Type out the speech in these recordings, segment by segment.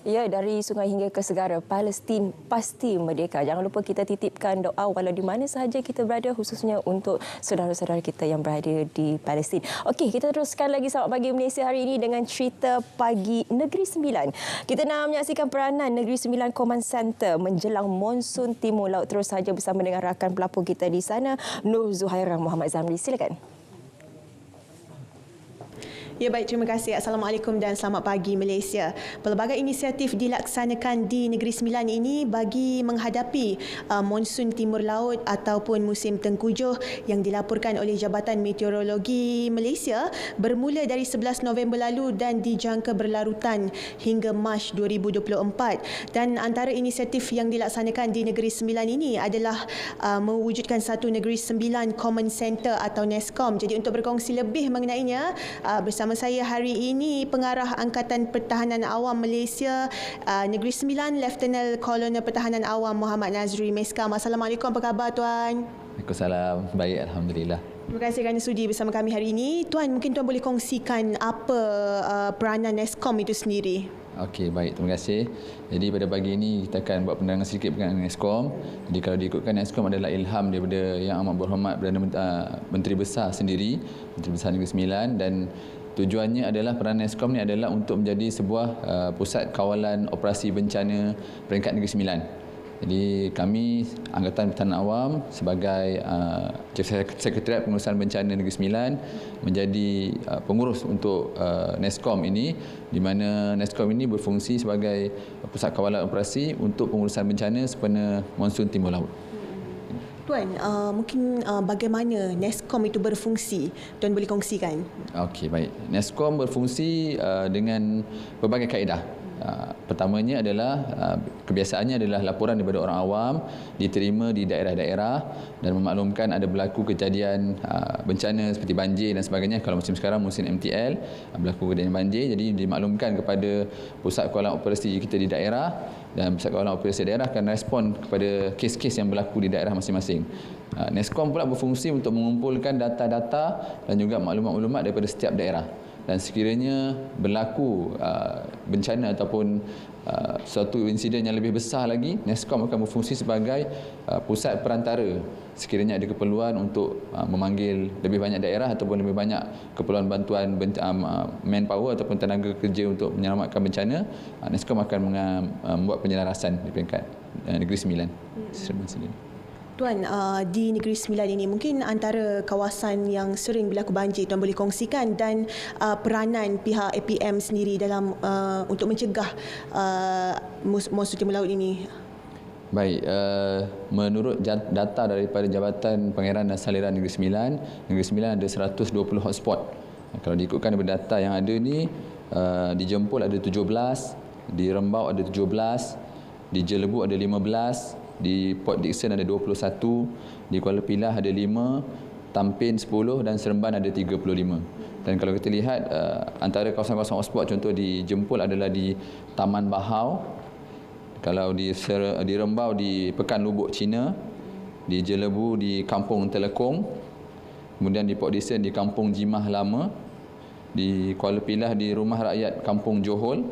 Ya, dari sungai hingga ke segara, Palestin pasti merdeka. Jangan lupa kita titipkan doa walau di mana sahaja kita berada, khususnya untuk saudara-saudara kita yang berada di Palestin. Okey, kita teruskan lagi Selamat Pagi Malaysia hari ini dengan cerita Pagi Negeri Sembilan. Kita nak menyaksikan peranan Negeri Sembilan Command Center menjelang monsun Timur Laut. Terus saja bersama dengan rakan pelapor kita di sana, Nur Zuhairah Muhammad Zamri. Silakan. Ya baik, terima kasih. Assalamualaikum dan selamat pagi Malaysia. Pelbagai inisiatif dilaksanakan di Negeri Sembilan ini bagi menghadapi monsun Timur Laut ataupun musim tengkujuh yang dilaporkan oleh Jabatan Meteorologi Malaysia bermula dari 11 November lalu dan dijangka berlarutan hingga Mac 2024. Dan antara inisiatif yang dilaksanakan di Negeri Sembilan ini adalah mewujudkan satu Negeri Sembilan Command Center atau NESCOM. Jadi untuk berkongsi lebih mengenainya, bersama saya hari ini Pengarah Angkatan Pertahanan Awam Malaysia Negeri Sembilan, Lieutenant Kolonel Pertahanan Awam Muhammad Nazri Meskam. Assalamualaikum, apa khabar Tuan? Waalaikumsalam, baik Alhamdulillah. Terima kasih kerana sudi bersama kami hari ini. Tuan, mungkin Tuan boleh kongsikan apa peranan NESCOM itu sendiri? Okey, baik, terima kasih. Jadi pada pagi ini kita akan buat penerangan sedikit berkenaan NESCOM. Jadi kalau diikutkan, NESCOM adalah ilham daripada Yang Amat Berhormat Perdana Menteri Besar sendiri, Menteri Besar Negeri Sembilan, dan tujuannya adalah peranan NESCOM ni adalah untuk menjadi sebuah pusat kawalan operasi bencana peringkat Negeri Sembilan. Jadi kami Angkatan Pertahanan Awam sebagai Sekretariat Pengurusan Bencana Negeri Sembilan menjadi pengurus untuk NESCOM ini, di mana NESCOM ini berfungsi sebagai pusat kawalan operasi untuk pengurusan bencana sempena monsun Timur Laut. Tuan, mungkin bagaimana NESCOM itu berfungsi? Tuan boleh kongsikan? Okey, baik. NESCOM berfungsi dengan berbagai kaedah. Pertamanya adalah kebiasaannya adalah laporan daripada orang awam diterima di daerah-daerah dan memaklumkan ada berlaku kejadian bencana seperti banjir dan sebagainya. Kalau musim sekarang musim MTL, berlaku kejadian banjir, jadi dimaklumkan kepada pusat kawalan operasi kita di daerah, dan pusat kawalan operasi daerah akan respon kepada kes-kes yang berlaku di daerah masing-masing. NESCOM pula berfungsi untuk mengumpulkan data-data dan juga maklumat-maklumat daripada setiap daerah. Dan sekiranya berlaku bencana ataupun suatu insiden yang lebih besar lagi, NESCOM akan berfungsi sebagai pusat perantara sekiranya ada keperluan untuk memanggil lebih banyak daerah ataupun lebih banyak keperluan bantuan manpower ataupun tenaga kerja untuk menyelamatkan bencana. NESCOM akan membuat penyelarasan di peringkat Negeri Sembilan. Tuan, di Negeri Sembilan ini mungkin antara kawasan yang sering berlaku banjir, Tuan boleh kongsikan, dan peranan pihak APM sendiri dalam untuk mencegah monsun Timur Laut ini. Baik, menurut data daripada Jabatan Pangeran dan Saliran Negeri Sembilan ada 120 hotspot. Kalau diikutkan daripada data yang ada ni, di Jempol ada 17, di Rembau ada 17, di Jelebu ada 15, di Port Dickson ada 21, di Kuala Pilah ada 5, Tampin 10 dan Seremban ada 35. Dan kalau kita lihat antara kawasan-kawasan hotspot, contoh di Jempol adalah di Taman Bahau, kalau di Rembau di Pekan Lubuk Cina, di Jelebu di Kampung Telekong, kemudian di Port Dickson di Kampung Jimah Lama, di Kuala Pilah di Rumah Rakyat Kampung Johor,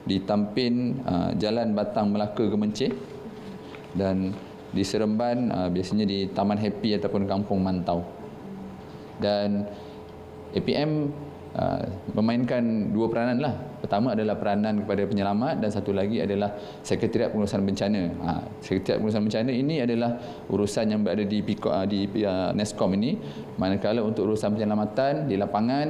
di Tampin Jalan Batang Melaka Gemencih, dan di Seremban biasanya di Taman Happy ataupun Kampung Mantau. Dan APM memainkan dua peranan lah. Pertama adalah peranan kepada penyelamat dan satu lagi adalah Sekretariat Pengurusan Bencana. Sekretariat Pengurusan Bencana ini adalah urusan yang berada di NESCOM ini. Manakala untuk urusan penyelamatan di lapangan,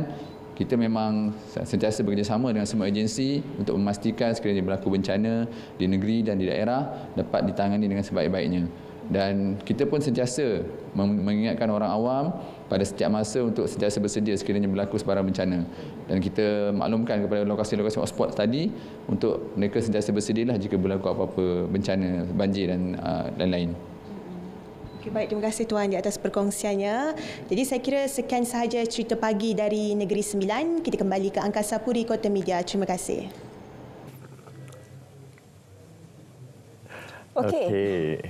kita memang sentiasa bekerjasama dengan semua agensi untuk memastikan sekiranya berlaku bencana di negeri dan di daerah dapat ditangani dengan sebaik-baiknya. Dan kita pun sentiasa mengingatkan orang awam pada setiap masa untuk sentiasa bersedia sekiranya berlaku sebarang bencana. Dan kita maklumkan kepada lokasi-lokasi hotspot tadi untuk mereka sentiasa bersedialah jika berlaku apa-apa bencana, banjir dan lain-lain. Okay, baik, terima kasih Tuan di atas perkongsiannya. Jadi saya kira sekian sahaja cerita pagi dari Negeri Sembilan. Kita kembali ke Angkasa Puri Kota Media. Terima kasih. Okey.